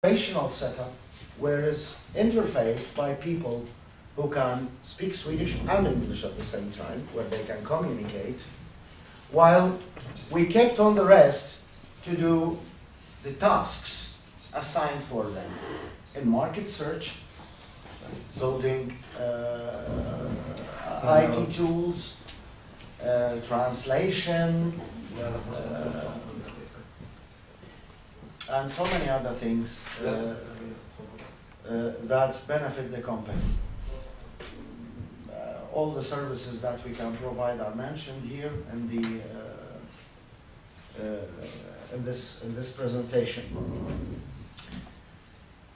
operational setup where it's interfaced by people who can speak Swedish and English at the same time, where they can communicate, while we kept on the rest to do the tasks assigned for them in market search, building IT tools, translation, and so many other things that benefit the company. All the services that we can provide are mentioned here in the in this presentation.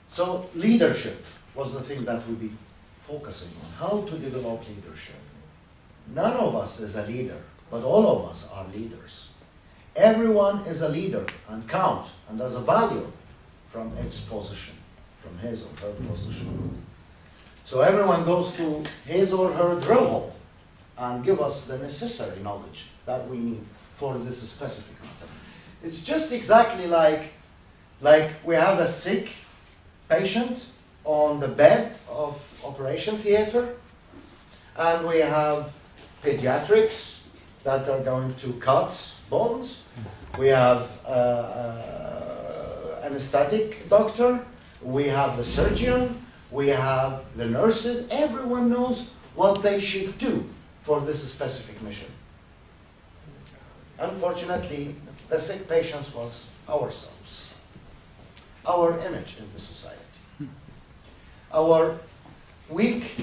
So leadership was the thing that we'll be focusing on. How to develop leadership. None of us is a leader, but all of us are leaders. Everyone is a leader and count and has a value from its position, from his or her position. So everyone goes to his or her drill hole and give us the necessary knowledge that we need for this specific matter. It's just exactly like we have a sick patient on the bed of operation theater, and we have pediatrics that are going to cut bones. We have anesthetic doctor. We have the surgeon. We have the nurses. Everyone knows what they should do for this specific mission. Unfortunately, the sick patients was ourselves, our image in the society, our weak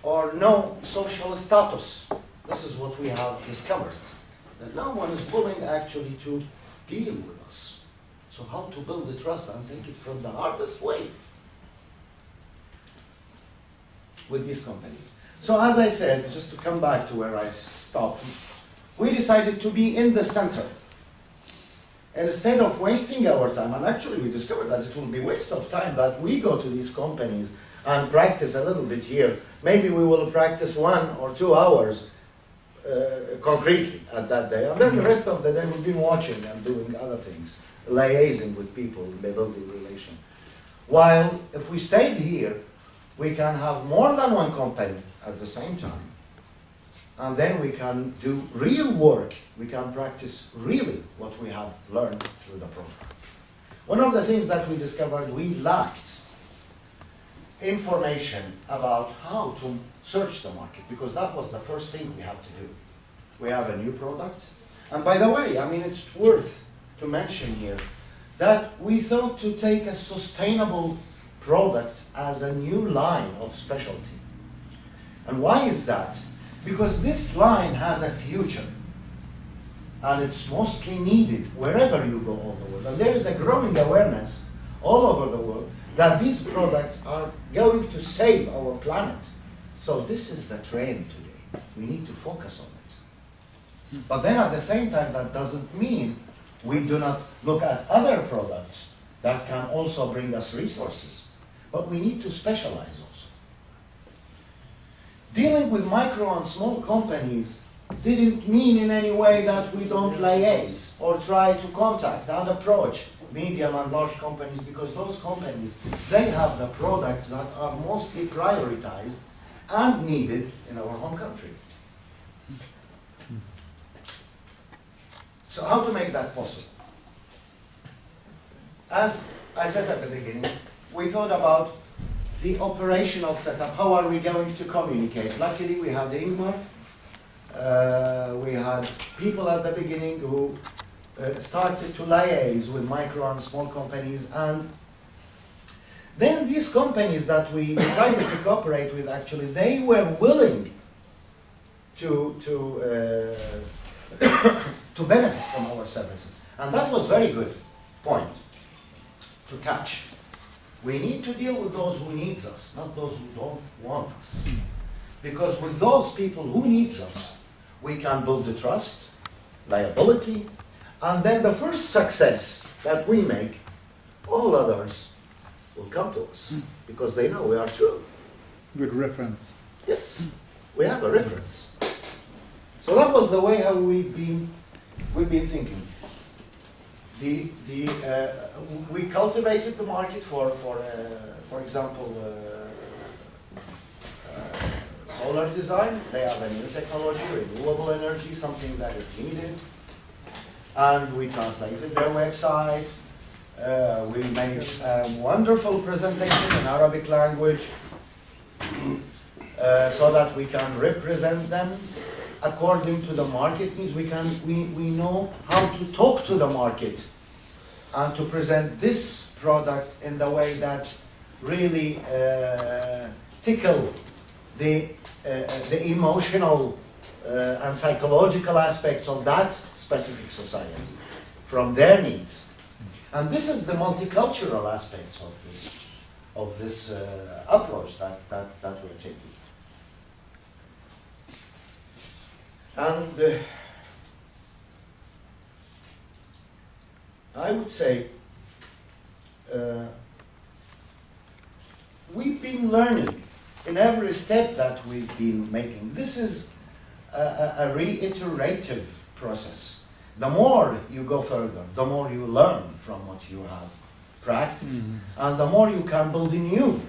or no social status. This is what we have discovered, that no one is willing actually to deal with us. So how to build the trust and take it from the hardest way with these companies. So as I said, just to come back to where I stopped, we decided to be in the center. And instead of wasting our time, and actually we discovered that it will be a waste of time that we go to these companies and practice a little bit here. Maybe we will practice 1 or 2 hours concretely at that day, and then the rest of the day we'll be watching and doing other things, liaising with people, building relation. While if we stayed here, we can have more than one company at the same time, and then we can do real work. We can practice really what we have learned through the program. One of the things that we discovered, we lacked information about how to search the market, because that was the first thing we had to do. We have a new product, and by the way, I mean, it's worth to mention here that we thought to take a sustainable product as a new line of specialty. And why is that? Because this line has a future, and it's mostly needed wherever you go all the world. And there is a growing awareness all over the world that these products are going to save our planet. So this is the trend today. We need to focus on it. But then at the same time, that doesn't mean we do not look at other products that can also bring us resources. But we need to specialize also. Dealing with micro and small companies didn't mean in any way that we don't liaise or try to contact and approach medium and large companies, because those companies, they have the products that are mostly prioritized and needed in our home country. So how to make that possible? As I said at the beginning, we thought about the operational setup. How are we going to communicate? Luckily, we had Ingmar. We had people at the beginning who started to liaise with micro and small companies, and then these companies that we decided to cooperate with, actually, they were willing to benefit from our services. And that was very good point to catch. We need to deal with those who need us, not those who don't want us. Because with those people who need us, we can build the trust, liability, and then the first success that we make, all others will come to us because they know we are true. Good reference. Yes, we have a reference. So that was the way how we've been thinking. we cultivated the market for example, solar design. They have a new technology, renewable energy, something that is needed. And we translated their website. We made a wonderful presentation in Arabic language so that we can represent them according to the market needs. We know how to talk to the market and to present this product in the way that really tickle the emotional and psychological aspects of that specific society from their needs. And this is the multicultural aspects of this approach that we're taking. And I would say we've been learning in every step that we've been making. This is a reiterative process. The more you go further, the more you learn from what you have practiced, and the more you can build new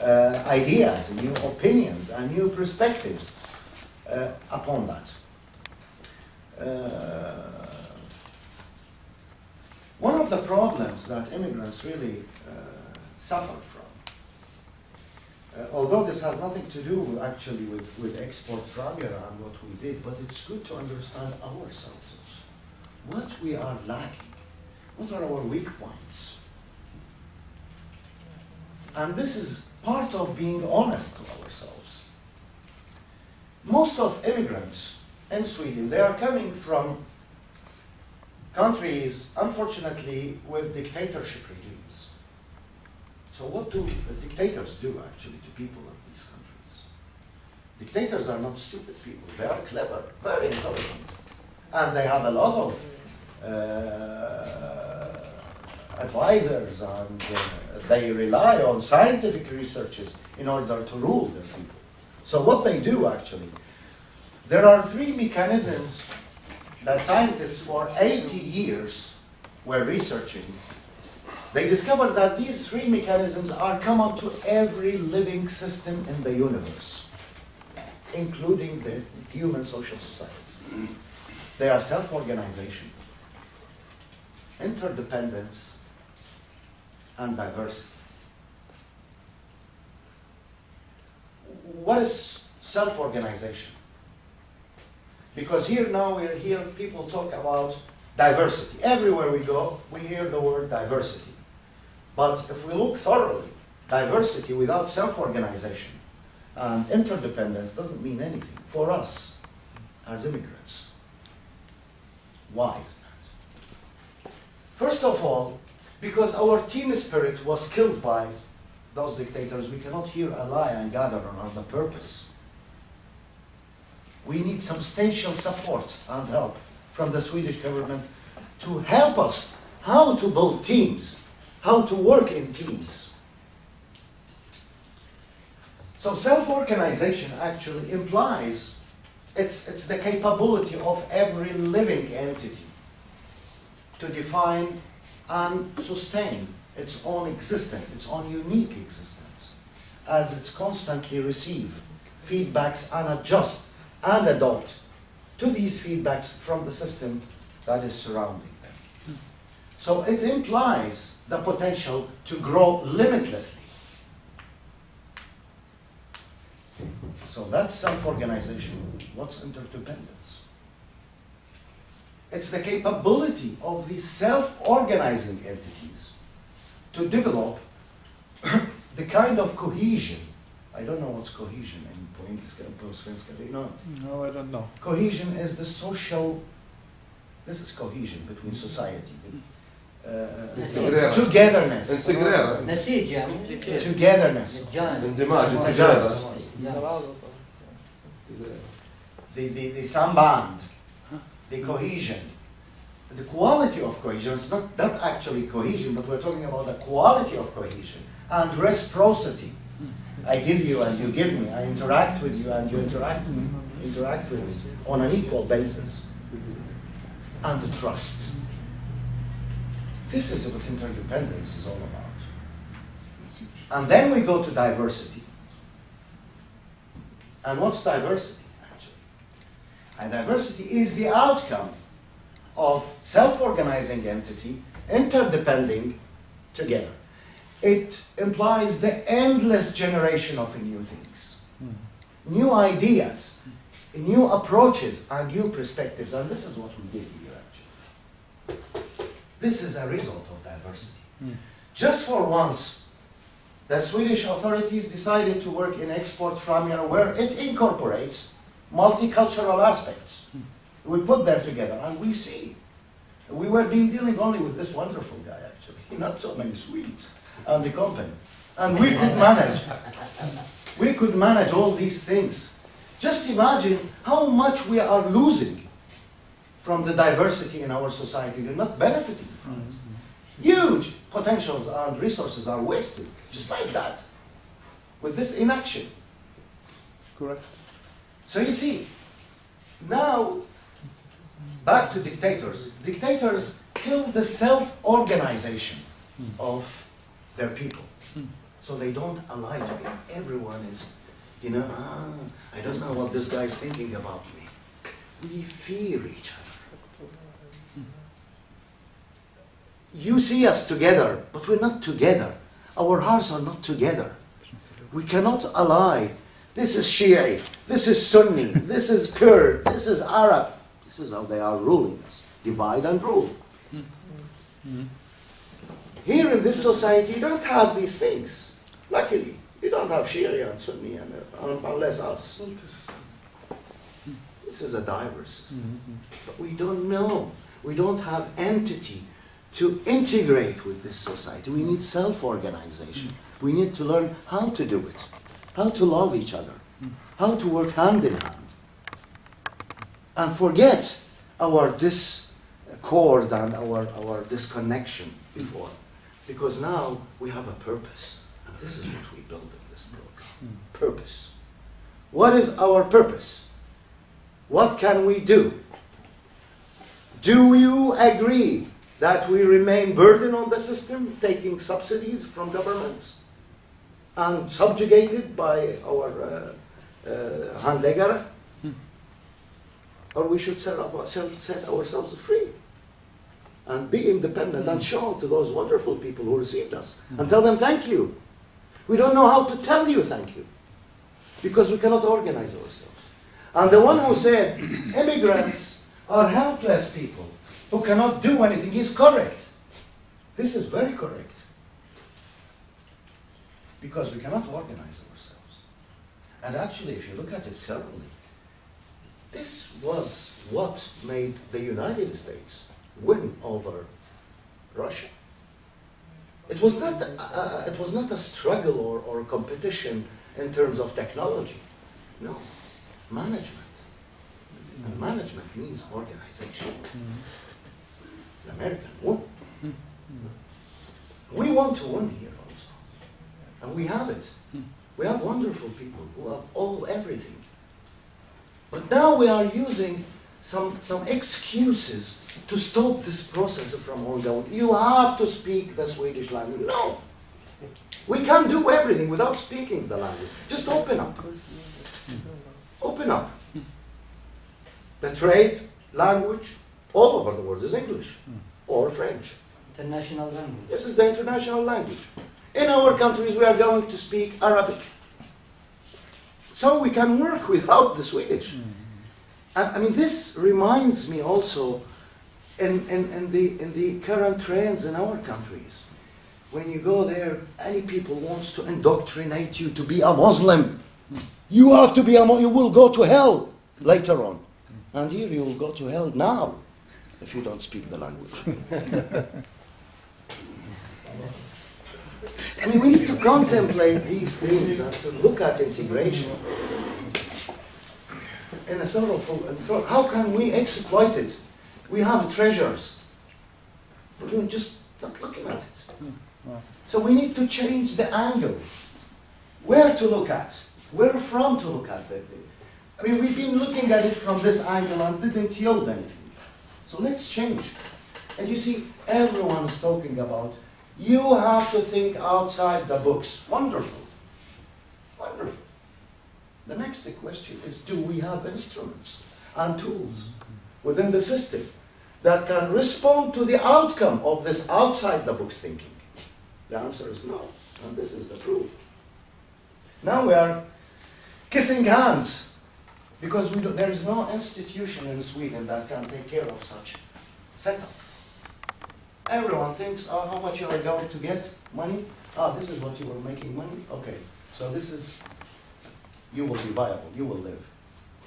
ideas, new opinions, and new perspectives upon that. One of the problems that immigrants really suffer from, although this has nothing to do actually with export failure and what we did, but it's good to understand ourselves also. What we are lacking, what are our weak points? And this is part of being honest to ourselves. Most of immigrants in Sweden, they are coming from countries, unfortunately, with dictatorship regimes. So what do the dictators do, actually, to people of these countries? Dictators are not stupid people. They are clever, very intelligent. And they have a lot of advisors, and they rely on scientific researches in order to rule their people. So what they do, actually, there are 3 mechanisms that scientists for 80 years were researching. They discovered that these 3 mechanisms are common to every living system in the universe, including the human social society. They are self-organization, interdependence, and diversity. What is self-organization? Because here now we hear people talk about diversity. Everywhere we go, we hear the word diversity. But if we look thoroughly, diversity without self-organization and interdependence doesn't mean anything for us as immigrants. Why is that? First of all, because our team spirit was killed by those dictators, we cannot here ally and gather around the purpose. We need substantial support and help from the Swedish government to help us how to build teams, how to work in teams. So self-organization actually implies it's the capability of every living entity to define and sustain its own existence, its own unique existence, as it's constantly receive feedbacks and adjust and adopt to these feedbacks from the system that is surrounding them. So it implies the potential to grow limitlessly. So that's self-organization. What's interdependence? It's the capability of these self-organizing entities to develop the kind of cohesion. I don't know what's cohesion in English. Do you know? No, I don't know. Cohesion is the social, this is cohesion between society. Togetherness. Togetherness. The samband, the cohesion, the quality of cohesion. It's not actually cohesion, but we're talking about the quality of cohesion and reciprocity. I give you and you give me. I interact with you and you interact with me on an equal basis. And the trust. This is what interdependence is all about. And then we go to diversity. And what's diversity, actually? And diversity is the outcome of self-organizing entity, interdepending together. It implies the endless generation of new things, new ideas, new approaches, and new perspectives. And this is what we did here, actually. This is a result of diversity. Just for once, the Swedish authorities decided to work in export framia where it incorporates multicultural aspects. We put them together, and we see. We were dealing only with this wonderful guy, actually, not so many Swedes, and the company. And we could manage. We could manage all these things. Just imagine how much we are losing from the diversity in our society. We're not benefiting from it. Huge potentials and resources are wasted, just like that, with this inaction. Correct. So you see, now, back to dictators. Dictators kill the self-organization of their people. So they don't ally together. Everyone is, I don't know what this guy is thinking about me. We fear each other. You see us together, but we're not together. Our hearts are not together. We cannot ally. This is Shia, this is Sunni, this is Kurd, this is Arab. This is how they are ruling us. Divide and rule. Here in this society, you don't have these things. Luckily, you don't have Shia and Sunni unless us. This is a diverse system. But we don't know. We don't have entity to integrate with this society. We need self-organization. We need to learn how to do it, how to love each other, how to work hand in hand, and forget our discord and our disconnection before. Because now we have a purpose, and this is what we build in this program. Purpose. What is our purpose? What can we do? Do you agree that we remain burden on the system, taking subsidies from governments and subjugated by our handläggare? Or we should set ourselves free and be independent and show to those wonderful people who received us and tell them thank you. We don't know how to tell you thank you because we cannot organize ourselves. And the one who said immigrants are helpless people who cannot do anything is correct. This is very correct. Because we cannot organize ourselves. And actually, if you look at it thoroughly, this was what made the United States win over Russia. It was not a struggle or competition in terms of technology. No, management. And management means organization. The American won. We want to win here also. And we have it. We have wonderful people who have everything. But now we are using some excuses to stop this process from ongoing. You have to speak the Swedish language. No. We can't do everything without speaking the language. Just open up. Open up. The trade language all over the world is English or French. International language. This is the international language. In our countries, we are going to speak Arabic. So we can work without the Swedish. I mean, this reminds me also in the current trends in our countries. When you go there, any people wants to indoctrinate you to be a Muslim. You have to be a Muslim. You will go to hell later on. And here you will go to hell now if you don't speak the language. I mean, we need to contemplate these things and to look at integration in a thorough. How can we exploit it? We have treasures, but we're just not looking at it. So we need to change the angle. Where to look at? Where from to look at that thing? I mean, we've been looking at it from this angle and didn't yield anything. So let's change. And you see, everyone is talking about, you have to think outside the books. Wonderful. Wonderful. The next question is, do we have instruments and tools within the system that can respond to the outcome of this outside the books thinking? The answer is no, and this is the proof. Now we are kissing hands because there is no institution in Sweden that can take care of such setup. Everyone thinks, oh, how much you are going to get money? Ah, this is what you are making money? Okay, so this is, you will be viable, you will live,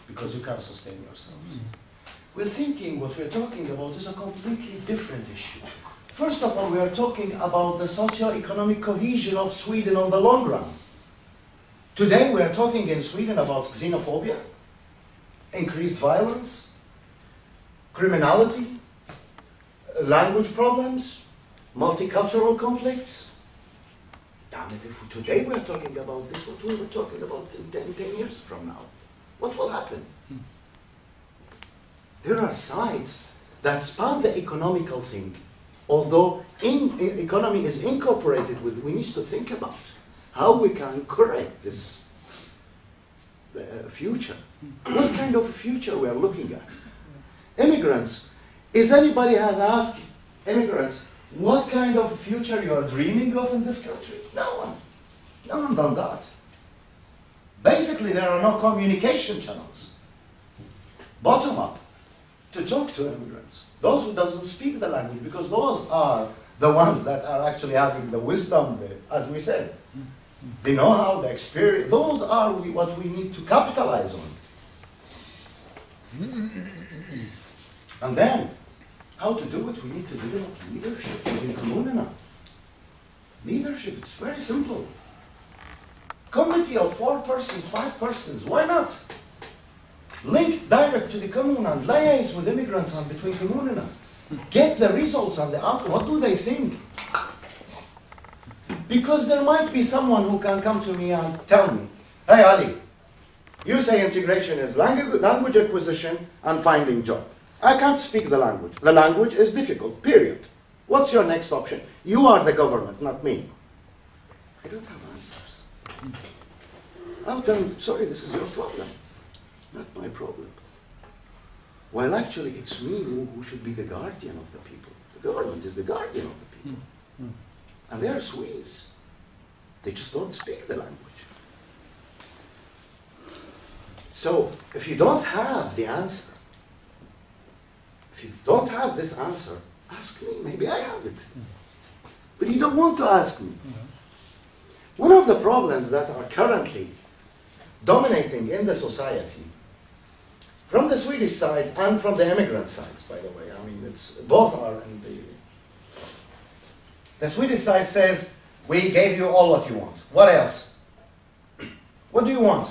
because you can sustain yourselves. We're thinking what we're talking about is a completely different issue. First of all, we are talking about the socio-economic cohesion of Sweden on the long run. Today we are talking in Sweden about xenophobia, increased violence, criminality, language problems, multicultural conflicts. Damn it, if today we are talking about this, what we were talking about in 10 years from now, what will happen? There are sides that span the economical thing, although economy is incorporated with, we need to think about how we can correct this future. What kind of future we are looking at? Immigrants, is anybody has asked immigrants, what kind of future you are dreaming of in this country? No one. No one done that. Basically, there are no communication channels. Bottom up, to talk to immigrants. Those who doesn't speak the language, because those are the ones that are actually having the wisdom, as we said. The know-how, the experience, those are what we need to capitalize on. And then, how to do it? We need to develop leadership within kommunerna. Leadership, it's very simple. Committee of 4 persons, 5 persons, why not? Linked direct to the commune and liaise with immigrants and between kommunerna. Get the results and the outcome. What do they think? Because there might be someone who can come to me and tell me, hey Ali, you say integration is language acquisition and finding job. I can't speak the language. The language is difficult, period. What's your next option? You are the government, not me. I don't have answers. I'll tell them, sorry, this is your problem, not my problem. While actually it's me who should be the guardian of the people. The government is the guardian of the people. And they are Swedes. They just don't speak the language. So, if you don't have the answer, if you don't have this answer, ask me, maybe I have it. But you don't want to ask me. One of the problems that are currently dominating in the society, from the Swedish side and from the immigrant side, by the way, I mean, both are in the Swedish side says, we gave you all what you want. What else? What do you want?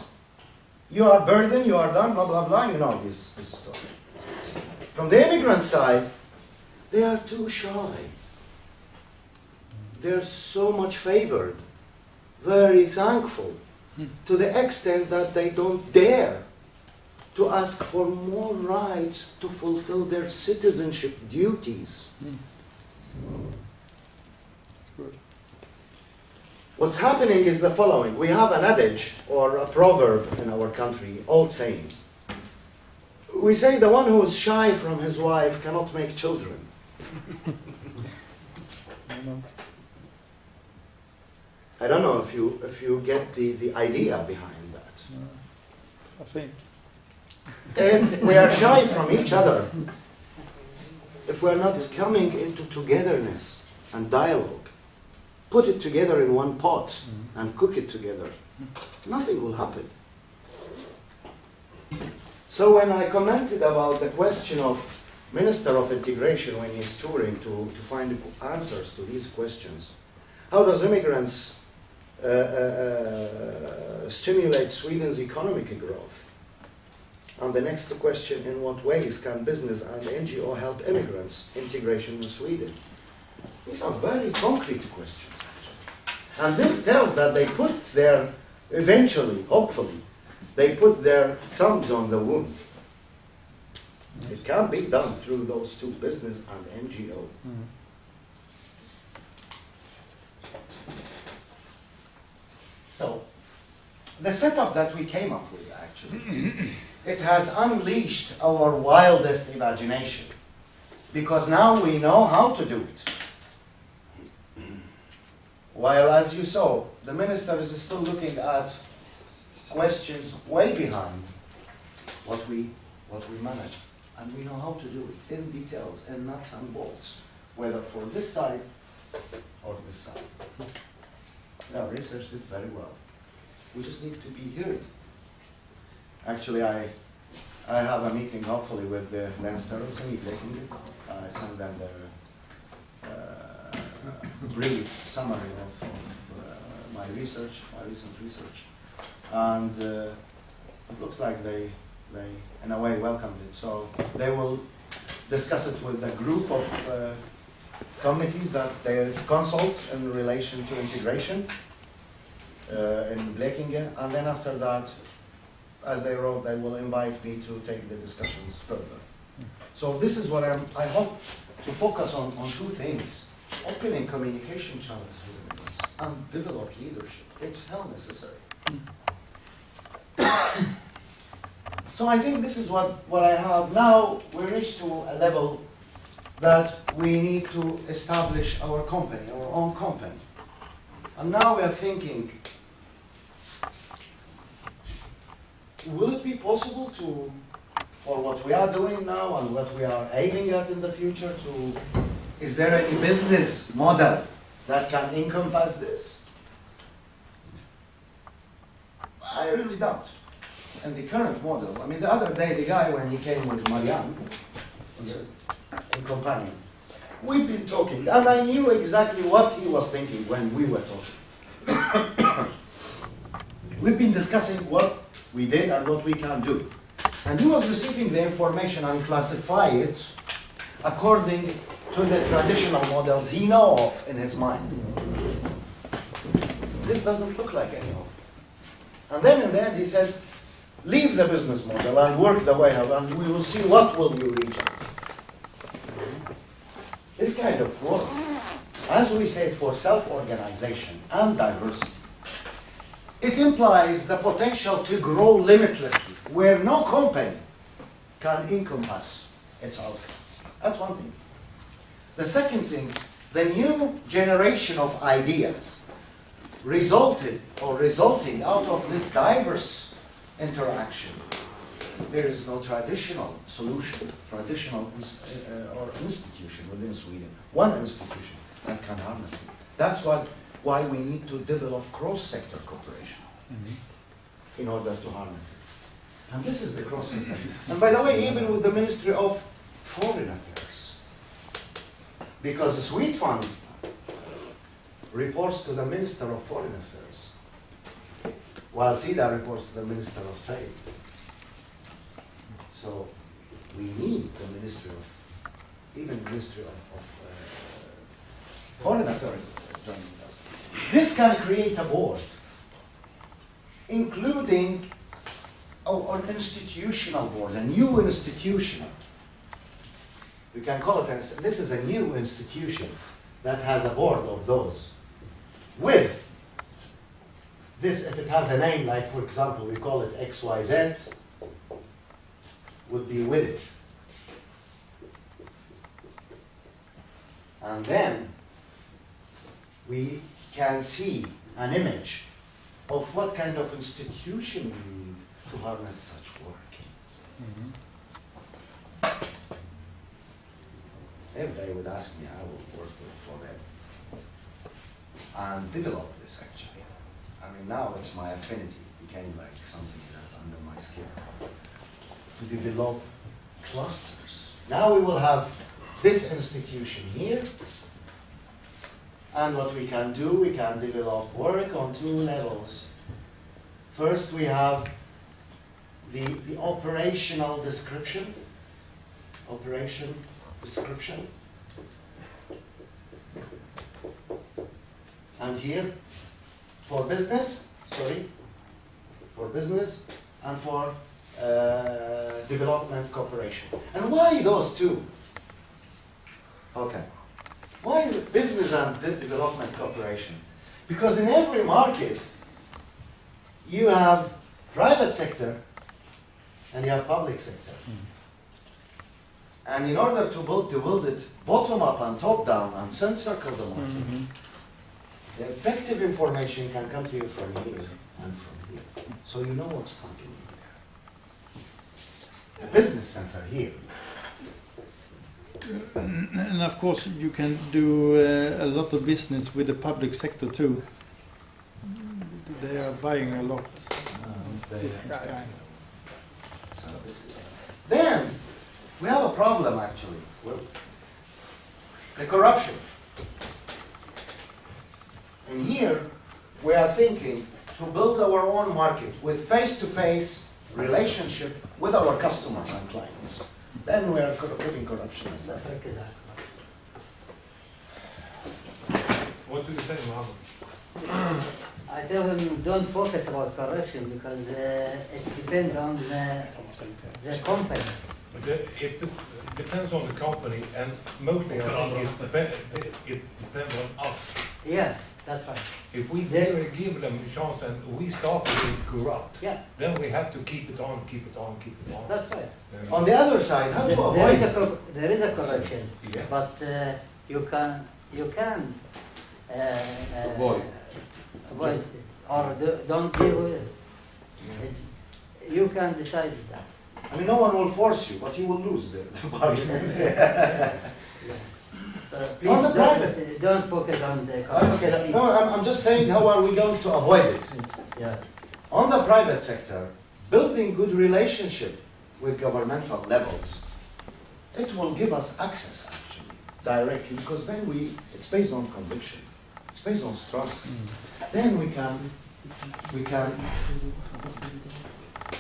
You are burdened, you are done, blah, blah, blah. You know this story. From the immigrant side, they are too shy. They're so much favored, very thankful, to the extent that they don't dare to ask for more rights to fulfill their citizenship duties. What's happening is the following. We have an adage or a proverb in our country, old saying. We say the one who is shy from his wife cannot make children. I don't know if you get the idea behind that. I think. If we are shy from each other, if we are not coming into togetherness and dialogue, put it together in one pot and cook it together, nothing will happen. So when I commented about the question of Minister of Integration when he's touring to find answers to these questions, how does immigrants stimulate Sweden's economic growth? And the next question, in what ways can business and NGO help immigrants' integration in Sweden? These are very concrete questions, actually. And this tells that they put their, eventually, hopefully, they put their thumbs on the wound. It can be done through those two, business and NGO. So, the setup that we came up with, actually, it has unleashed our wildest imagination. Because now we know how to do it. While, as you saw, the minister is still looking at questions way behind what we manage. And we know how to do it in details, in nuts and bolts, whether for this side or this side. We have researched it very well. We just need to be heard. Actually, I have a meeting hopefully with the Länsstyrelsen in Blekinge. I send them their brief summary of my research, my recent research. And it looks like they in a way welcomed it. So they will discuss it with a group of committees that they consult in relation to integration in Blekinge. And then after that, as they wrote, they will invite me to take the discussions further. So this is what I hope to focus on two things: opening communication channels with immigrants and develop leadership. It's hell necessary. So I think this is what I have. Now we reach to a level that we need to establish our company, our own company. And now we are thinking, will it be possible to, for what we are doing now and what we are aiming at in the future, is there any business model that can encompass this? I really doubt. And the current model, I mean, the other day, the guy, when he came with Marianne, in companion, we've been talking, and I knew exactly what he was thinking when we were talking. We've been discussing what we did and what we can do. And he was receiving the information and classify it according to the traditional models he knows of in his mind. This doesn't look like any of. And then in the end he said, leave the business model and work the way out, and we will see what will you reach at. This kind of work, as we said, for self-organization and diversity, it implies the potential to grow limitlessly, where no company can encompass its outcome. That's one thing. The second thing, the new generation of ideas resulting out of this diverse interaction. There is no traditional solution, traditional or institution within Sweden, one institution that can harness it. That's why we need to develop cross-sector cooperation in order to harness it. And this is the cross-sector. And by the way, even with the Ministry of Foreign Affairs, because the Swede Fund reports to the Minister of Foreign Affairs, while SIDA reports to the Minister of Trade. So we need the Ministry of Foreign Affairs joining us. This can create a board, including an institutional board, a new institution. We can call it, this is a new institution that has a board of those. With this, if it has a name, like for example, we call it XYZ, would be with it. And then we can see an image of what kind of institution we need to harness such work. If they would ask me, I will work for them and develop this actually. I mean, now it's my affinity. It became like something that's under my skin. To develop clusters. Now we will have this institution here, and what we can do, we can develop work on two levels. First, we have the operational description. Operation description. And here, for business and for development cooperation. And why those two? Okay. Why is it business and development cooperation? Because in every market, you have private sector and you have public sector. And in order to build it bottom up and top down and circle the market, the effective information can come to you from here and from here. So you know what's happening there. The business center here. And of course, you can do a lot of business with the public sector too. They are buying a lot. Then we have a problem actually. The corruption. And here we are thinking to build our own market with face-to-face relationship with our customers and clients. Then we are putting corruption aside. What do you say, Mohammed? I tell him don't focus about corruption because it depends on the companies. But it depends on the company, and mostly I think it depends on us. Yeah, that's right. If we give them a chance and we start to be corrupt, Yeah, then we have to keep it on, keep it on, keep it on. that's right. On the other side, how to avoid it? There is a corruption, Yeah. but you can Avoid. avoid it or don't deal with it. It's, you can decide that. I mean, no one will force you, but you will lose the argument. Please don't focus on the corruption. Okay, no, I'm just saying how are we going to avoid it? Yeah. On the private sector, building good relationship with governmental levels, it will give us access actually directly, because then it's based on conviction, it's based on trust. Then we can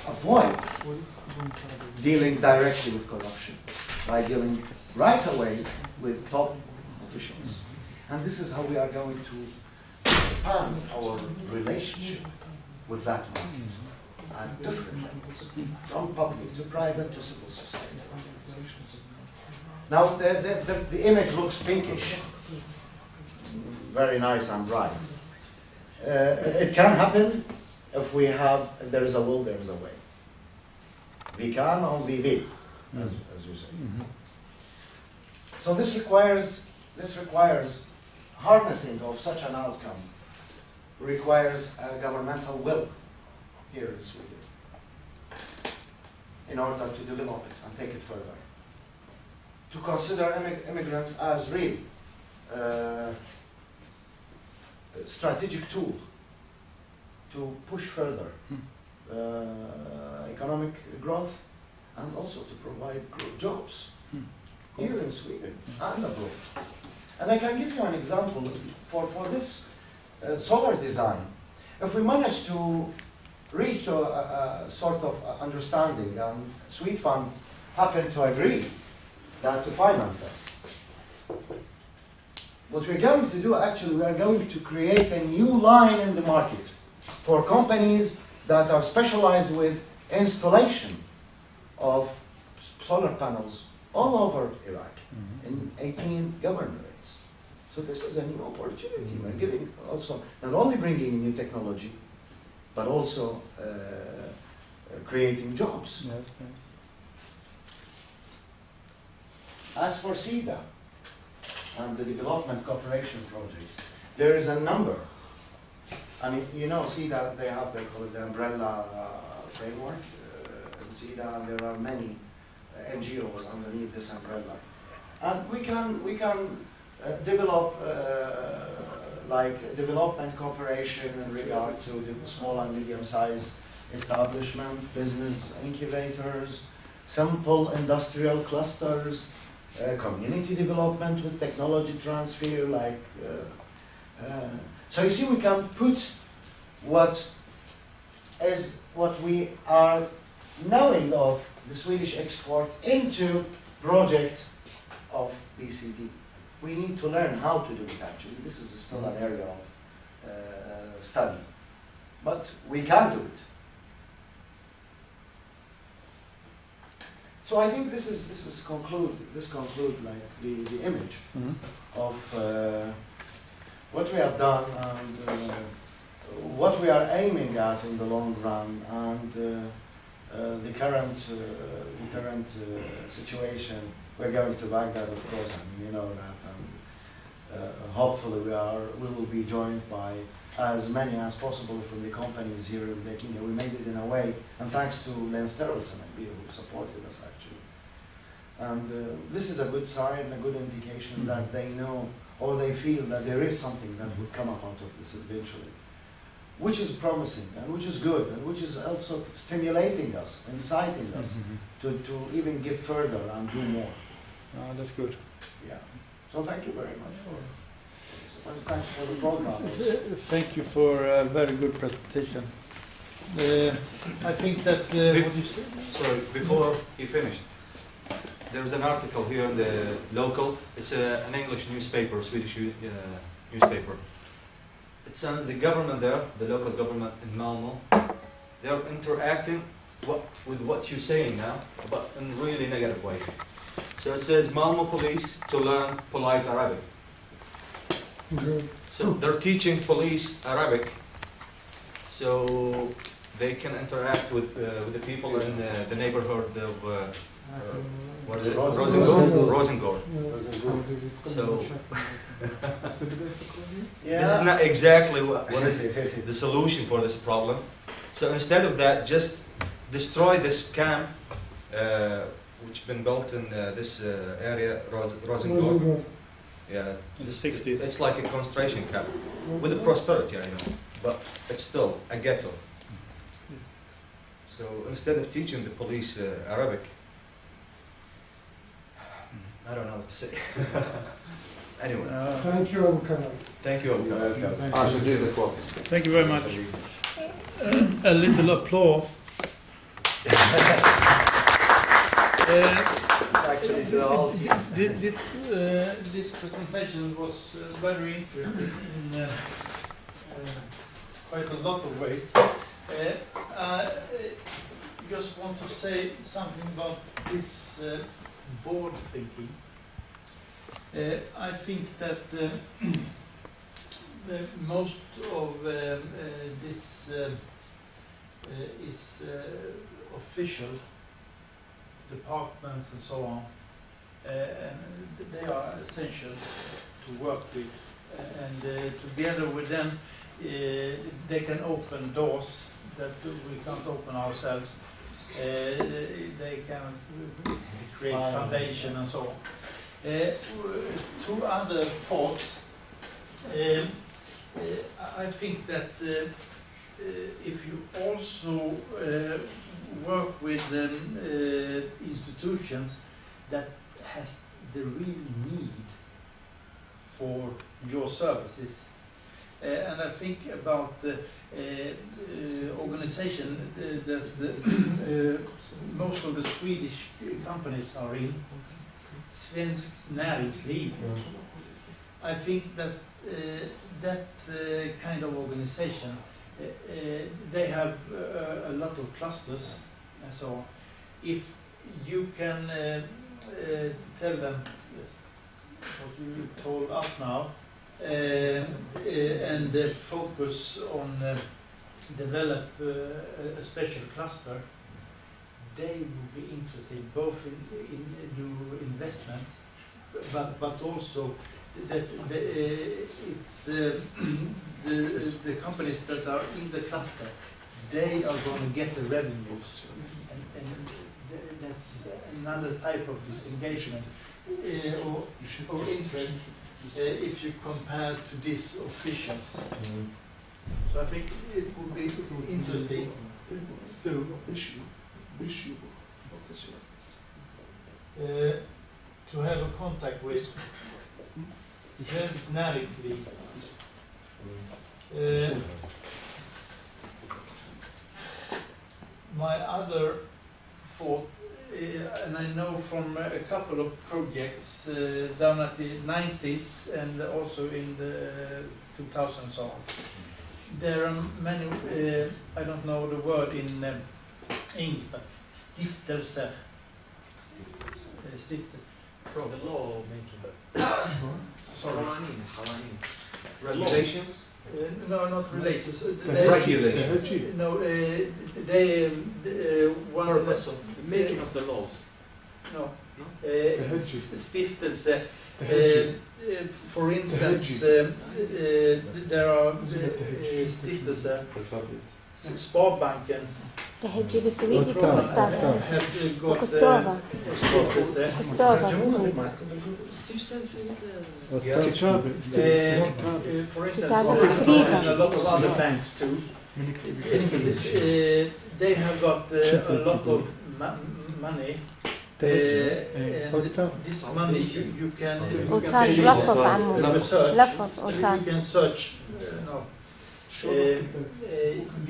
avoid dealing directly with corruption by dealing right away with top officials. And this is how we are going to expand our relationship with that market at different levels, from public to private to civil society. Now, the image looks pinkish, very nice and bright. It can happen if there is a will, there is a way. We can or we will, as you say. So this requires harnessing of such an outcome, requires a governmental will here in Sweden in order to develop it and take it further. To consider immigrants as real strategic tool to push further economic growth and also to provide jobs here in Sweden and abroad. And I can give you an example for this solar design. If we manage to reach a sort of understanding and Swede Fund happen to agree that to finance us, what we're going to do actually, we are going to create a new line in the market for companies that are specialized with installation of solar panels all over Iraq in 18 governorates. So this is a new opportunity. We're giving also, not only bringing new technology, but also creating jobs. Yes, yes. As for SIDA and the development cooperation projects, there is a number. I mean, you know, SIDA, they call it the umbrella framework in SIDA, and there are many NGOs underneath this umbrella. And we can develop like development cooperation in regard to the small and medium-sized establishment, business incubators, simple industrial clusters, community development with technology transfer, like so you see, we can put what we are knowing of the Swedish export into project of BCD. We need to learn how to do it actually. This is still an area of study, but we can do it. So I think this conclude like the image of what we have done and what we are aiming at in the long run, and the current situation. We're going to Baghdad, of course, and you know that. And hopefully we will be joined by as many as possible from the companies here in Blekinge. We made it in a way, and thanks to Lens Terrelsen who supported us actually. And this is a good sign, a good indication that they know or they feel that there is something that will come up out of this eventually, which is promising and which is good and which is also stimulating us, inciting us to even give further and do more. That's good. Yeah. So thank you very much for and thanks for the program. Thank you for a very good presentation. I think that what you said. Sorry, before you finish, there's an article here in the local. It's an English newspaper, Swedish newspaper. It says the government there, the local government in Malmö, they are interacting with what you're saying now, but in a really negative way. So it says Malmö police to learn polite Arabic. So they're teaching police Arabic, so they can interact with the people in the neighborhood of what is it? Rosengård. So this is not exactly what is the solution for this problem. So instead of that, just destroy this camp which has been built in this area, Rosengård. Yeah, in the 60s. It's like a concentration camp with a prosperity, I know, but it's still a ghetto. So instead of teaching the police Arabic, I don't know what to say. Anyway. Thank you, Abu. Thank you, Abu. I should do the quote. Thank you very much. A little applause. Actually, the whole team. This presentation was very interesting in quite a lot of ways. I just want to say something about this board thinking. I think that most of this is official departments and so on, and they are essential to work with, and together with them they can open doors that we can't open ourselves. They can create foundation and so on. Two other thoughts. I think that if you also work with institutions that has the real need for your services, and I think about the organization that most of the Swedish companies are in, Svensk Näringsliv. I think that that kind of organization, they have a lot of clusters and so on. If you can tell them what you told us now, and focus on develop a special cluster, they will be interested both in new investments, but also that it's the companies that are in the cluster, they are going to get the revenues, and that's another type of disengagement or interest if you compare to these officials. So I think it would be interesting to have a contact with Svensk Näringsliv. My other thought, and I know from a couple of projects down at the 90s and also in the 2000s and so on, there are many, I don't know the word in English, but stiftelser. Stiftelse. The law making Regulations? No, not related. Regulations. No, they one purpose of the making of the laws. no. No? Stiftelse. For instance, there are stiftelse. Sparbanken تهجي بالسويدي بوكوستافا has got بوكوستوفا stiftelse. بوكوستوفا بالسويدي For instance, كتابة سكريفة. and a lot of other banks too. They have got a lot of money. And this money you can أوتاد لفظ عمو لفظ you أوتاد can search.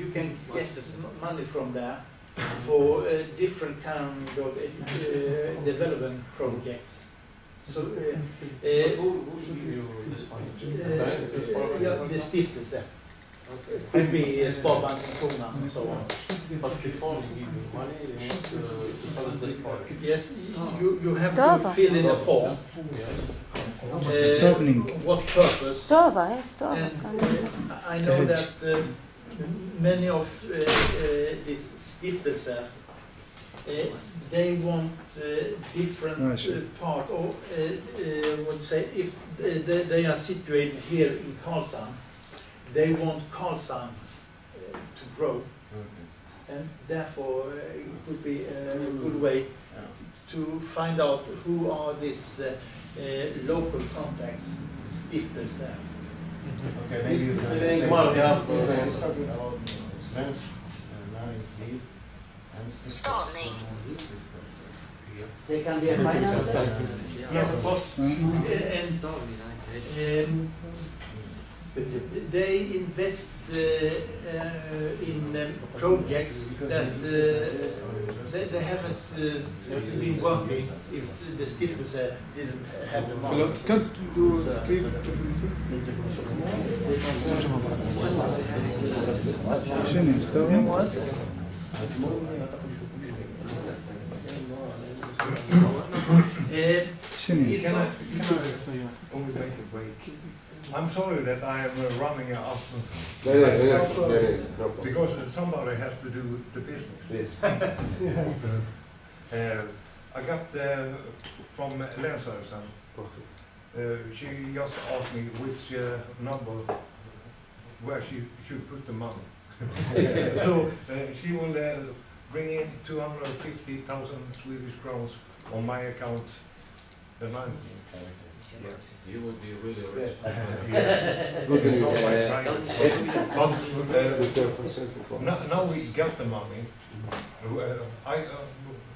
You can get money from there for different kind of development projects. So Who should give you this money? the stiftelse could be Sparbanken, Kronan, and so on. But before you give you money, you want to tell us this part. Yes, you have to Stava. fill in a form. What purpose? ستوفا إيه ستوفا And كان I know that many of these stiftelse they want different part, or would say if they are situated here in Karlshamn, they want Karlshamn to grow, and therefore it would be a good way to find out who are these local contacts, stiftelse. Okay, maybe you can say talking about svensk näringsliv and Stavning. They can be a finance. Yes, of course. And they invest in projects that they haven't been working if the stiftelse didn't have the money. Förlåt, kan du skriva stiftelse? Känner jag stavning? Känner jag? Only make a break. I'm sorry that I am running out because somebody has to do the business. I got from Länsstyrelsen. She just asked me which number where she should put the money. So she will bring in 250,000 Swedish crowns on my account the 19th. You would be really rich. Now we got the money.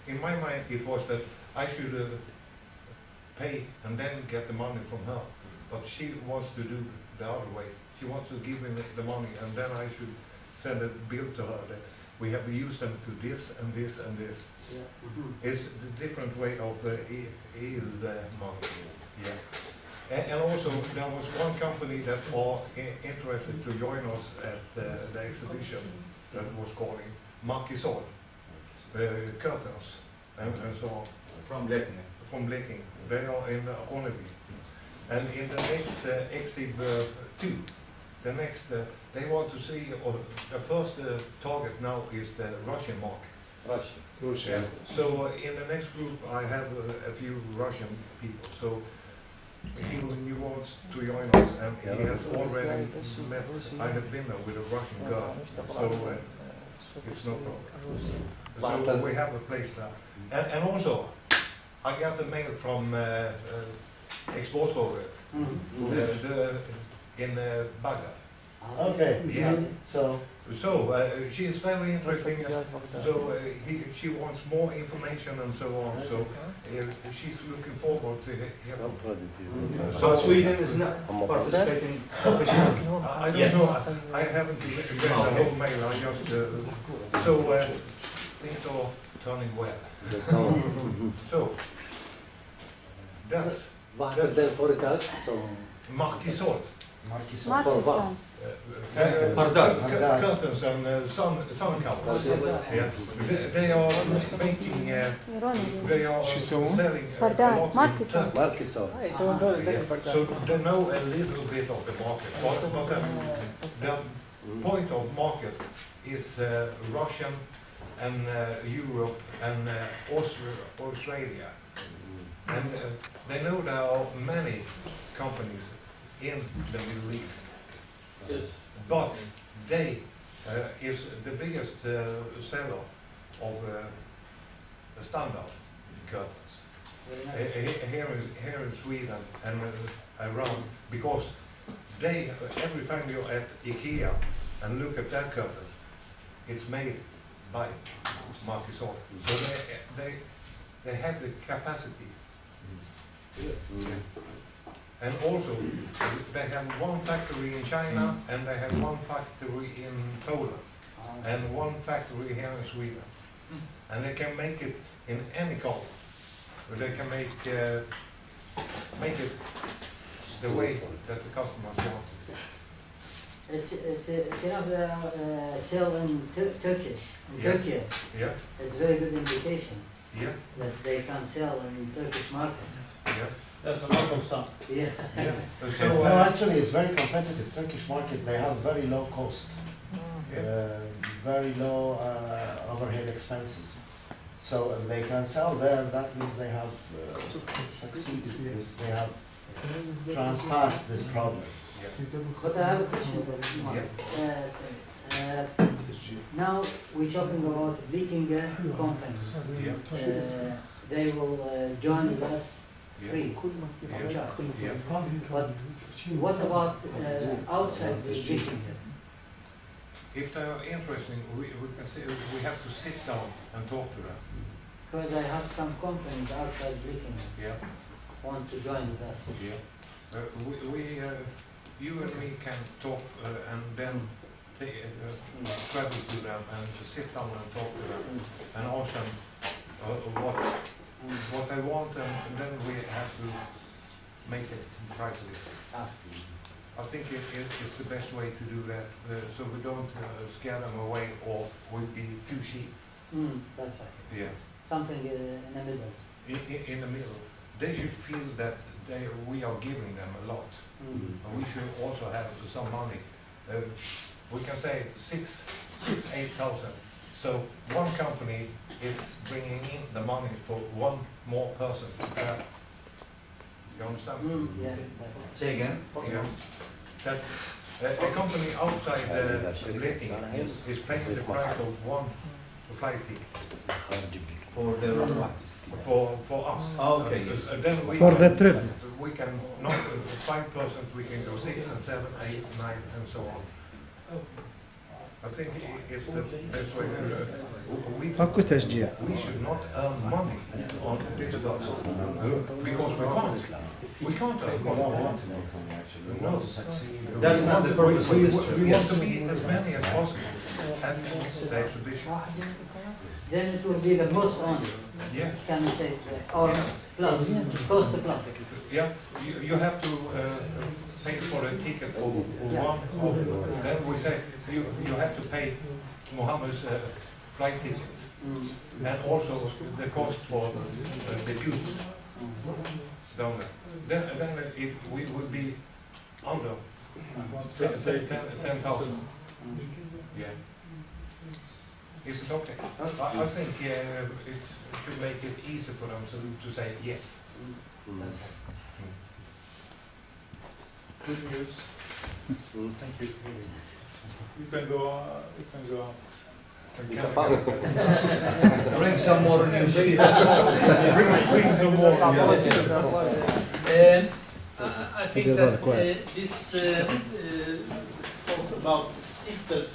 In my mind it was that I should pay and then get the money from her. But she wants to do the other way. She wants to give me the money and then I should send a bill to her that we have used them to this and this and this. It's the different way of EU money. Yeah. And also there was one company that are interested to join us at the exhibition that was calling Markisol, curtains and so on. From Blekinge. From Blekinge. They are in Ronneby. And in the next exhib 2, the next, they want to see, the first target now is the Russian market. Russia. Yeah. So in the next group I have a few Russian people. So he wants to join us and he has already met, I have dinner with a Russian girl. So it's no problem. So we have a place there. And also, I got a mail from Exportrådet in Bagdad. Okay. Yeah. So She is very interesting. So she wants more information and so on. So she's looking forward to it. So Sweden is not participating officially. I don't know. I haven't read the whole mail. I just things are turning well. So that's Vad hette den företag som... Markisol. Markisol. Markisson Pardon. curtains and sun covers. Yeah. They are making, they are شو يسوون؟ selling a فردان lot in ماركسون Turkey. ماركسون Yeah. So they know a little bit of the market, but the point of market is Russian and Europe and Australia. And they know there are many companies in the Middle East, Yes. but they is the biggest seller of the standard curtains. Here in Sweden and around, because they, every time you're at IKEA and look at that curtain, it's made by Marcus. So they have the capacity. And also, they have one factory in China and they have one factory in Poland and one factory here in Sweden. And they can make it in any color. They can make it the way that the customers want it. It's enough sell in Turkish, in Yeah. Turkey. Yeah, It's a very good indication yeah, that they can sell in Turkish market. yeah, There's a lot of sun. Yeah. yeah. So, No, actually, it's very competitive. Turkish market, they have very low cost, very low overhead expenses. So they can sell there. That means they have succeeded. They have transpassed this problem. But I have a question. Now we're talking about Blekinge companies. They will join us free of charge. But what about outside the Blekinge? if they are interesting, we can see, we have to sit down and talk to them. Because I have some companies outside Blekinge Yeah, want to join with us. yeah. You and me can talk and then travel to them and sit down and talk to them and ask them what they want, and then we have to make a price list. I think it's the best way to do that, so we don't scare them away or we'll be too cheap. That's right. Yeah. Something in the middle. In the middle, they should feel that we are giving them a lot. And we should also have some money. We can say 8,000. So one company is bringing in the money for one more person. You understand? Yeah, that's right. Say again. Yeah. That a company outside Blekinge is paying the price of one flight ticket For the for us. Okay. Then we For the can- trip. We can not 5%. We can go 6 and 7, 8, 9, and so on. I think it's the best way to do it. اكو تشجيع. We should not earn money on this bus because we can't. We can't earn We don't money. want to make money, actually. We No. want to succeed. That's not the purpose of this trip. We want Yes. to be as many as possible at the exhibition. Then it will be the most only, Yeah, can we say, or plus, cost plus. yeah. You have to pay for a ticket for one. Then we say you have to pay Mohammed's flight tickets and also the cost for the goods down there. Then we would be under 10,000. Yeah. Is it okay? I think it should make it easy for them to say yes. Good news. Thank you. You can go. You can go. Bring some more news. Bring some more. I think that this talk about stiftelse,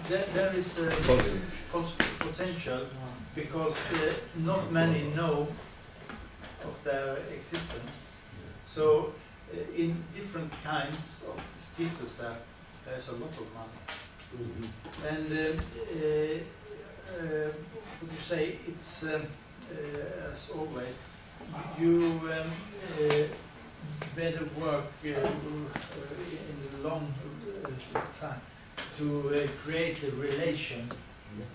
there is a potential because not many know of their existence. So in different kinds of stiftelse, there's a lot of money. And would you say it's as always, you better work in the long time to create a relation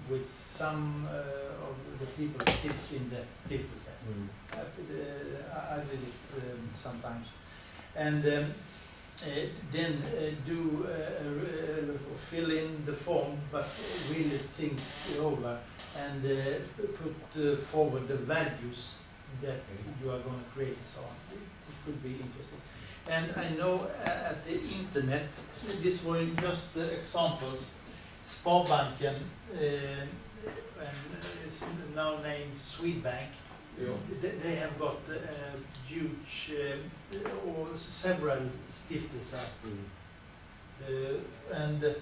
with some of the people that sits in the stiftelse. I did it sometimes, and then fill in the form, but really think over and put forward the values that you are going to create and so on. It could be interesting. And I know at the internet, this were just the examples. Sparbanken, and it's now named Swedbank. They have got huge or several stiftelser, and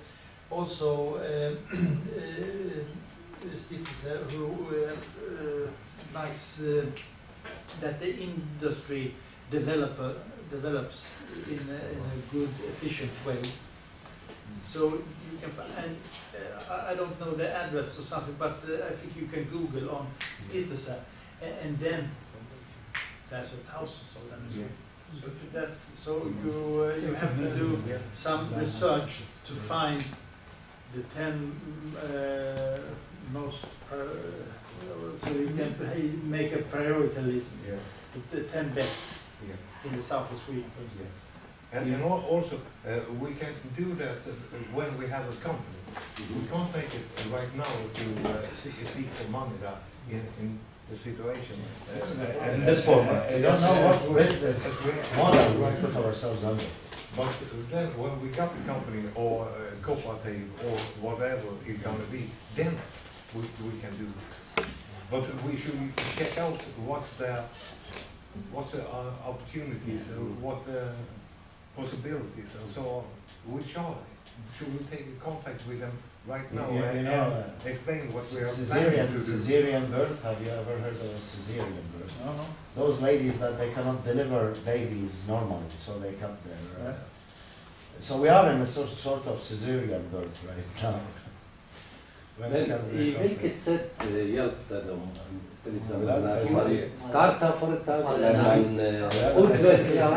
also stiftelser who likes that the industry develops in a good, efficient way. So you can find, and I don't know the address or something, but I think you can Google on stiftelser, and then there's thousands of them. So you have to do some research to find the 10 most. So you can make a priority list. The 10 best in the south of Sweden, for instance. And also, we can do that when we have a company. We can't make it right now to seek for money that in the situation. In this format, we don't know what business model we put ourselves under. But then when we got the company or cooperative or whatever it's going to be, then we can do this. But we should check out what's the opportunities, what the possibilities and so on. Which are they? Should we take contact with them right now and explain what we are planning to do? Caesarean birth, have you ever heard of a caesarean birth? No. Those ladies that they cannot deliver babies normally, so they cut their... Yes. So we are in a sort of caesarean birth right now. When it comes to the I company. vilket sätt hjälpte de till exempel Ja, när det- man startar företag eller man utvecklar?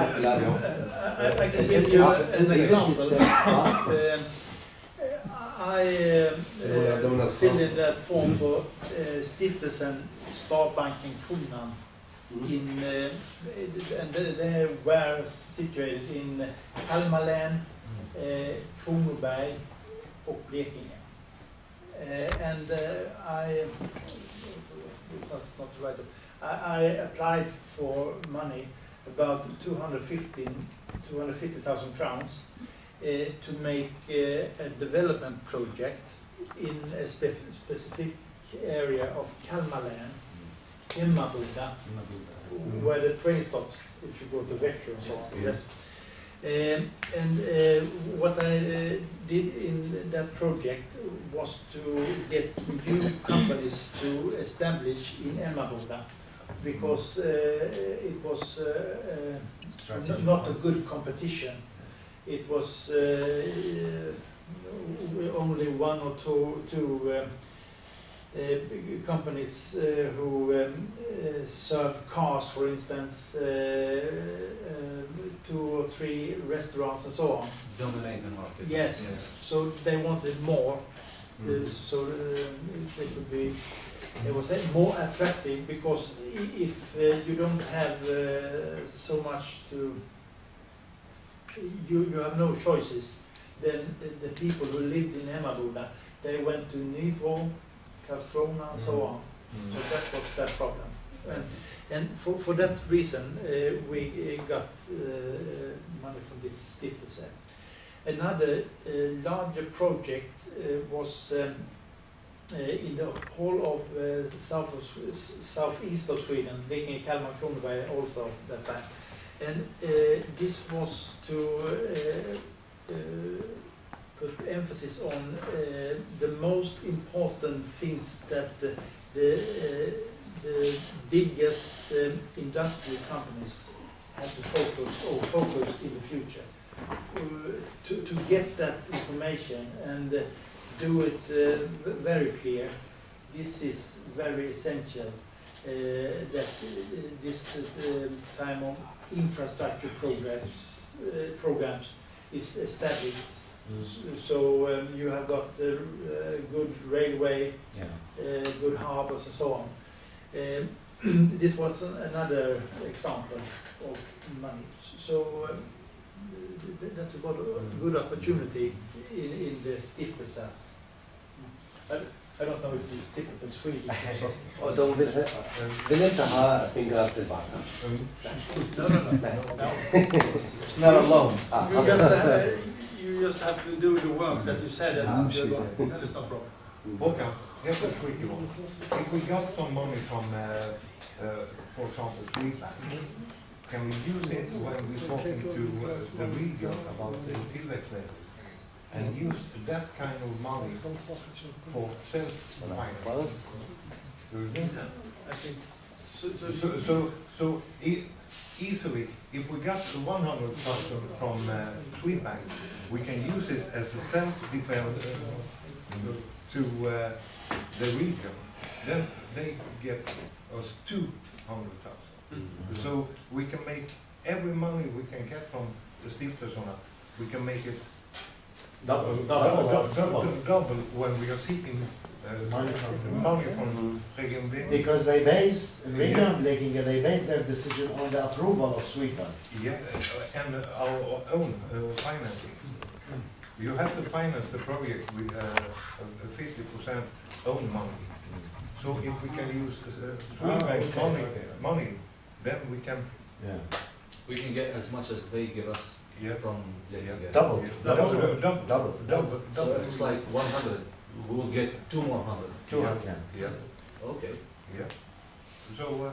I can give you an example. I filled in that form for Stiftelsen Sparbanken Kronan and they were situated in Kalmar län, Kronoberg och Blekinge. And that's not right. I applied for money, about 250,000 crowns, to make a development project in a specific area of Kalmar län, Emmaboda, where the train stops if you go to Växjö and so on. Yes. What I did in that project was to get new companies to establish in Emmaboda, because it was not a good competition. It was only one or two companies who serve cars, for instance, 2 or 3 restaurants and so on. Dominate the market. Yes. So they wanted more, so they could be. It was more attractive, because if you don't have so much to, you have no choices. Then the people who lived in Emmaboda, they went to Nybro, Karlskrona, and so on. So that was that problem. And for that reason, we got money from this stiftelse. Another larger project was in the whole of southeast of Sweden, Blekinge, Kalmar, Kronoberg also that time. And this was to put emphasis on the most important things that the biggest industrial companies have to focus in the future. To get that information and do it very clear, this is very essential. That this time of infrastructure programs is established. So you have got good railway, good harbors and so on. This was another example of money. So that's a good opportunity in the stiftelse. I don't know if it's typical Swedish. Och de vill inte ha fingrar tillbaka. No. It's not a loan. You just have to do the works that you said, and you're going. That is no problem. Håkan, here's a tricky one. If we got some money from, for example, Swedbank, can we use it when we're talking to the region about the tillväxtmedel? And use that kind of money for self-finance? Do you think? I think So easily, if we got 100,000 from Swedbank, we can use it as a self-defense to the region. Then they get us 200,000. So we can make every money we can get from the stiftelserna, we can make it double when we are seeking money from Region Blekinge. Because they based, Region Blekinge, they based their decision on the approval of Sweden. Yeah, and our own financing. You have to finance the project with 50% own money. So if we can use Swedbank's money, then we can. Yeah. We can get as much as they give us from Blekinge. Double. So it's like 100. We will get 2 more 100. 200. Yeah. Okay. Yeah. So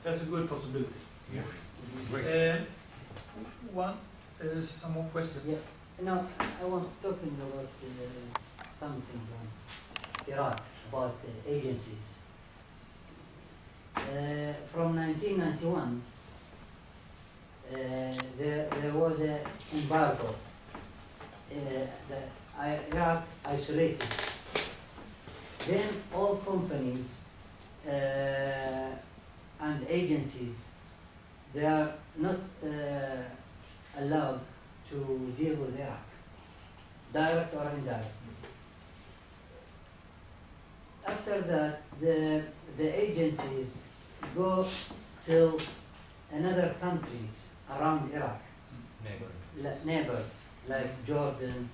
that's a good possibility. Yeah. Great. Some more questions? Yeah. No, I want talking about something on Iraq, about agencies. From 1991, there was an embargo. Iraq isolated. Then all companies and agencies, they are not allowed to deal with Iraq, direct or indirect. After that, the agencies go to another countries around Iraq, neighbors like Jordan,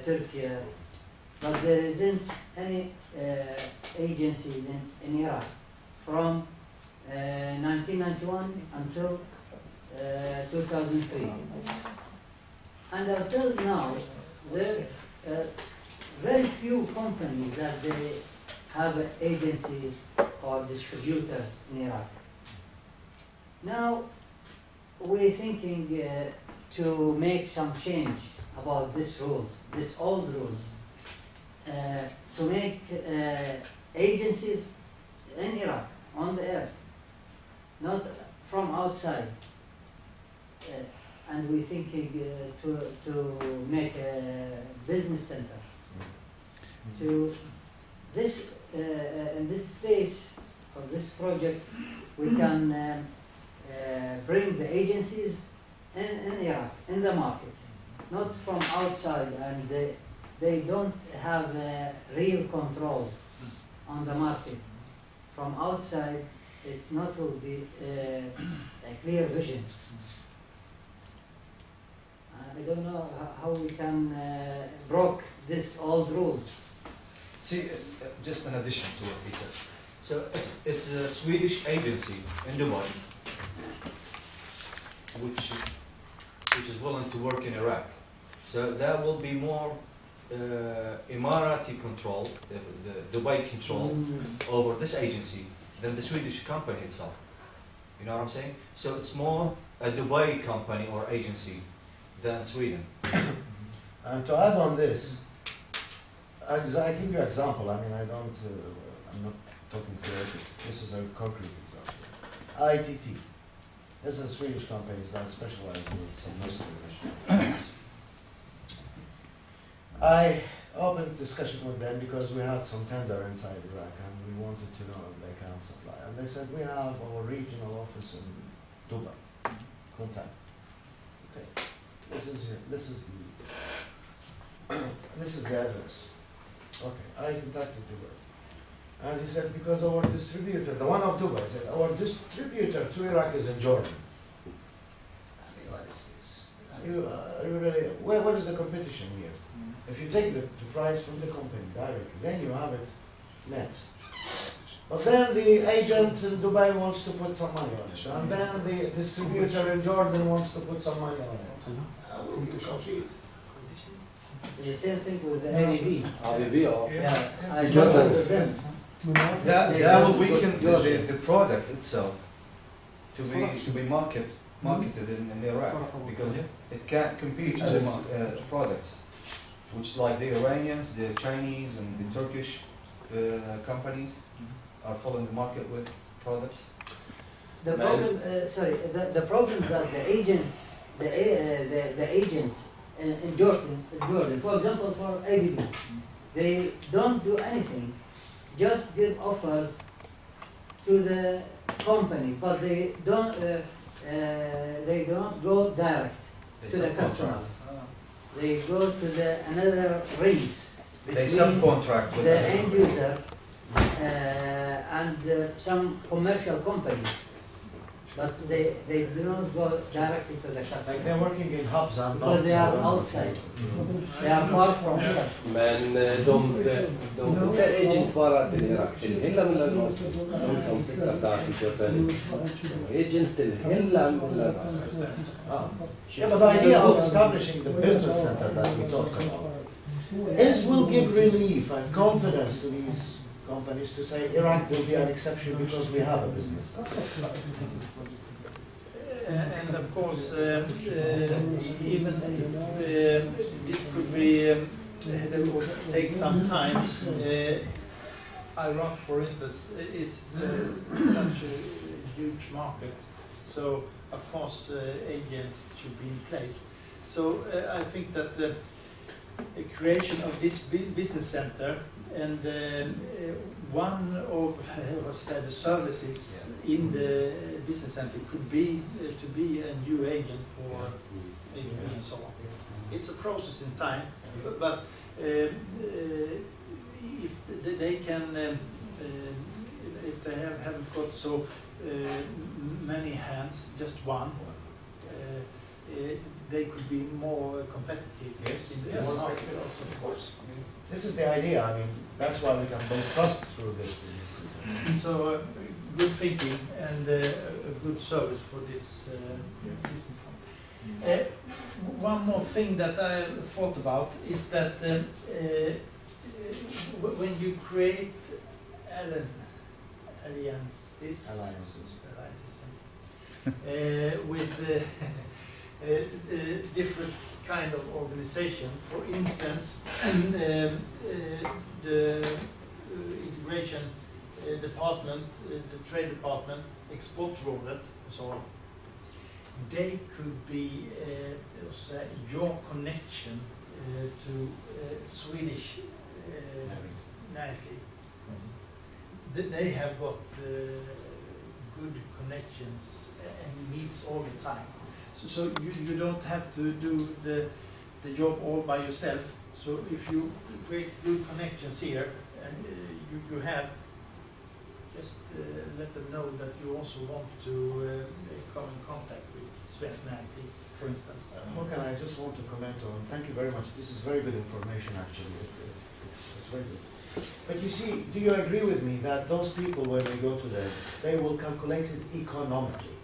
Turkey, but there isn't any agencies in Iraq from 1991 until 2003. And until now, there are very few companies that they have agencies or distributors in Iraq. Now, we're thinking to make some change about these rules, these old rules, to make agencies in Iraq, on the earth, not from outside. And we're thinking to make a business center. To this, in this space of this project, we can bring the agencies in Iraq, in the market, not from outside, and they don't have real control on the market. From outside, it's not will be a clear vision. I don't know how we can break these old rules. See, just an addition to what he said. So it's a Swedish agency in Dubai, which is willing to work in Iraq. So there will be more Emirati control, the Dubai control over this agency than the Swedish company itself. You know what I'm saying? So it's more a Dubai company or agency than Sweden. And to add on this, I give you an example. I mean, I'm not talking theoretically. This is a concrete example. ITT. This is a Swedish company that specializes in some Muslim. I opened discussion with them because we had some tender inside Iraq and we wanted to know if they can supply. And they said, we have our regional office in Dubai. Contact. Okay. This is the evidence. Okay, I contacted Dubai. And he said, because our distributor, the one of Dubai, said, our distributor to Iraq is in Jordan. I mean, what is this? Are you really, what is the competition here? If you take the price from the company directly, then you have it net. But then the agent in Dubai wants to put some money on it. And then the distributor in Jordan wants to put some money on it. How will you compete? The same thing with the ABB. ABB, Yeah, I Jordan. work with them. That will weaken the product itself to be marketed in Iraq, because it can't compete with products which, like the Iranians, the Chinese and the Turkish companies are filling the market with products. The problem, the problem that the agents, the agent in Jordan, for example, for ABB, they don't do anything, just give offers to the company, but they don't go direct to the customers. They go to the another rings They between subcontract with the end user and some commercial companies, but they do not go directly to the customer. Like they're working in hubs and Because they are outside. They are far from us. Men de skickar agent bara till Irak, till hela Mellanöstern. De som sekreterare till Jordan. Agent till hela Mellanöstern. Yeah, but the idea of establishing the business center that we talked about will give relief and confidence to these companies to say Iraq will be an exception because we have a business. And of course, even if this could be, that would take some time. Iraq, for instance, is such a huge market. So, of course, agents should be in place. So, I think that the creation of this business center and one of the services in the business center could be to be a new agent for ABB and so on. It's a process in time, but if they can, if they haven't got so many hands, just one, they could be more competitive in the market also, of course. This is the idea. I mean, that's why we can build trust through this business. So good thinking and a good service for this business. One more thing that I thought about is that when you create alliances with different kind of organization, for instance, the integration department, the trade department, Exportrådet, and so on. They could be your connection to Swedish näringsliv. They have got good connections and meets all the time. So you don't have to do the job all by yourself. So if you create good connections here, and you have, just let them know that you also want to come in contact with Svensk Näringsliv, for instance. Håkan, I just want to comment on, thank you very much. This is very good information, actually. It's very good. But you see, do you agree with me that those people, when they go to them, they will calculate it economically?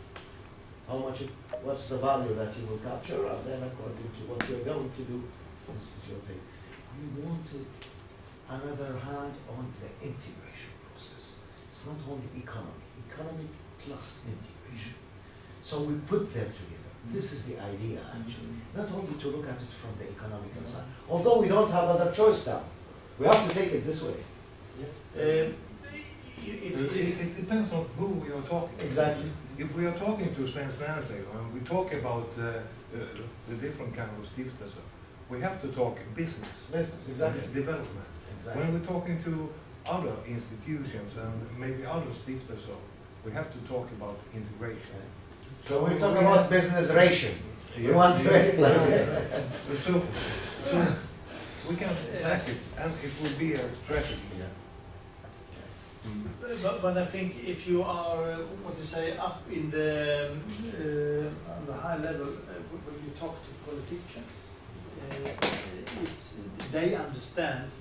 How much what's the value that you will capture, and then according to what you're going to do, this is your pay. You wanted another hand on the integration process. It's not only economic plus integration. So we put them together. This is the idea, actually. Not only to look at it from the economical side, although we don't have other choice now. We have to take it this way. It depends on who we are talking to. Exactly. If we are talking to Svensk Näringsliv and we talk about the different kind of stiftelser, we have to talk business. Business, exactly. Development. Exactly. When we're talking to other institutions and maybe other stiftelser, we have to talk about integration. So we're talking about business ration. You want to make like that? So we can ask it, and it will be a strategy. But I think if you are, what you say, up in the on the high level, when you talk to politicians, they understand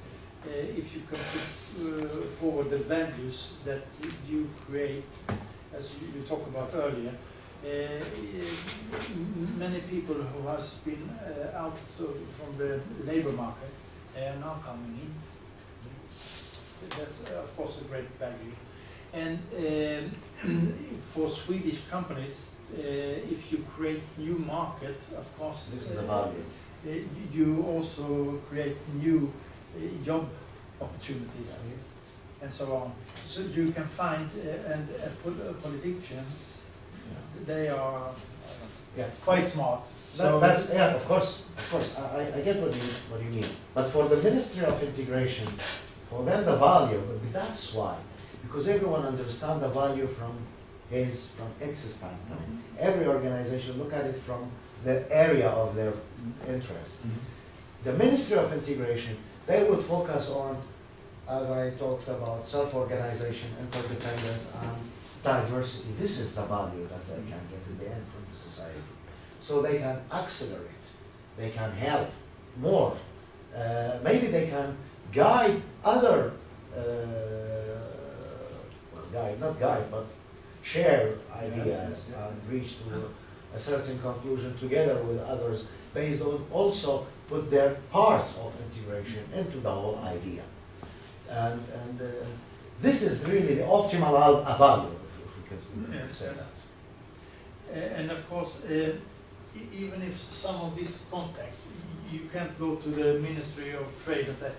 if you can put forward the values that you create, as you talked about earlier. Many people who has been out from the labor market, they are now coming in. That's of course a great value. And for Swedish companies, if you create new market, of course, This is a value. You also create new job opportunities and so on. So you can find politicians. They are quite smart. So That's, yeah, of course, I get what you mean. But for the Ministry of Integration, for them the value, that's why. Because everyone understands the value from its standpoint. Every organization look at it from the area of their interest. The Ministry of Integration, they would focus on, as I talked about, self-organization, interdependence, and diversity. This is the value that they can get in the end from the society. So they can accelerate, they can help more. Maybe they can guide other, not guide, but share ideas and reach to a certain conclusion together with others based on also put their part of integration into the whole idea. And this is really the optimal value, if we could say that. And of course, even if some of these contacts, you can't go to the Ministry of Trade and say,